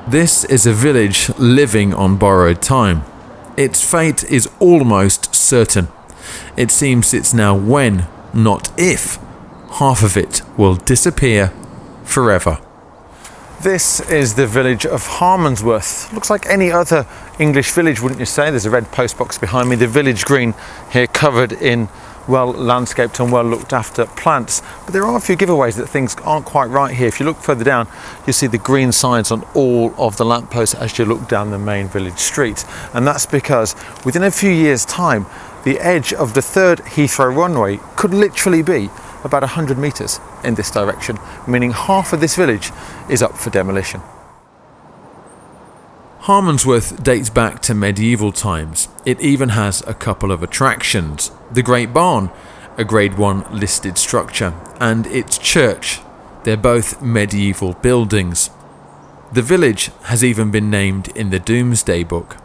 This is a village living on borrowed time. Its fate is almost certain. It seems it's now when, not if, half of it will disappear forever. This is the village of Harmondsworth. Looks like any other English village, wouldn't you say? There's a red postbox behind me, the village green here covered in well landscaped and well looked after plants. But there are a few giveaways that things aren't quite right here. If you look further down, you see the green signs on all of the lampposts as you look down the main village street. And that's because within a few years' time, the edge of the third Heathrow runway could literally be about 100 metres in this direction, meaning half of this village is up for demolition. Harmondsworth dates back to medieval times. It even has a couple of attractions. The Great Barn, a Grade 1 listed structure, and its church. They're both medieval buildings. The village has even been named in the Domesday Book.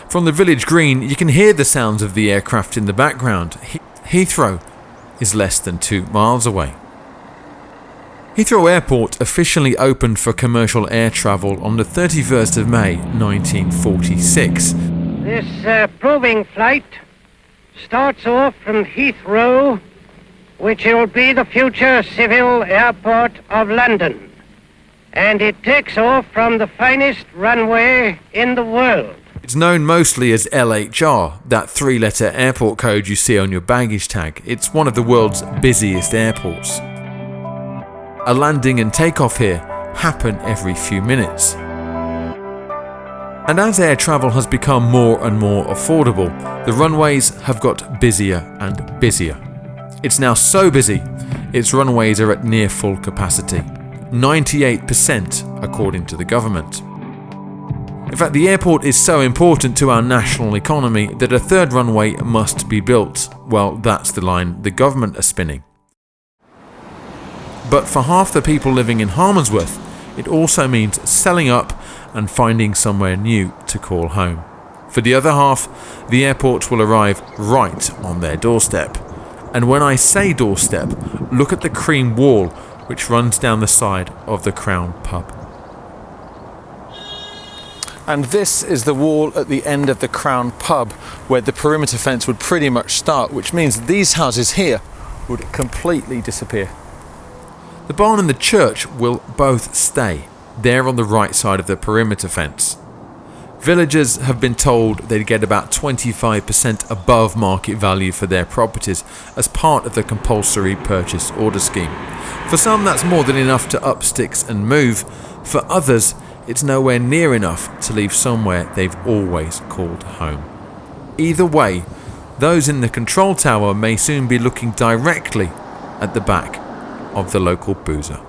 From the village green, you can hear the sounds of the aircraft in the background. Heathrow is less than 2 miles away. Heathrow Airport officially opened for commercial air travel on the 31st of May 1946. This proving flight starts off from Heathrow, which will be the future civil airport of London, and it takes off from the finest runway in the world. It's known mostly as LHR, that 3-letter airport code you see on your baggage tag. It's one of the world's busiest airports. A landing and takeoff here happen every few minutes. And as air travel has become more and more affordable, the runways have got busier and busier. It's now so busy, its runways are at near full capacity. 98% according to the government. In fact, the airport is so important to our national economy that a third runway must be built. Well, that's the line the government are spinning. But for half the people living in Harmondsworth, it also means selling up and finding somewhere new to call home. For the other half, the airport will arrive right on their doorstep. And when I say doorstep, look at the cream wall which runs down the side of the Crown pub. And this is the wall at the end of the Crown pub where the perimeter fence would pretty much start, which means these houses here would completely disappear. The barn and the church will both stay. They're on the right side of the perimeter fence. Villagers have been told they'd get about 25% above market value for their properties as part of the compulsory purchase order scheme. For some, that's more than enough to up sticks and move. For others, it's nowhere near enough to leave somewhere they've always called home. Either way, those in the control tower may soon be looking directly at the back of the local boozer.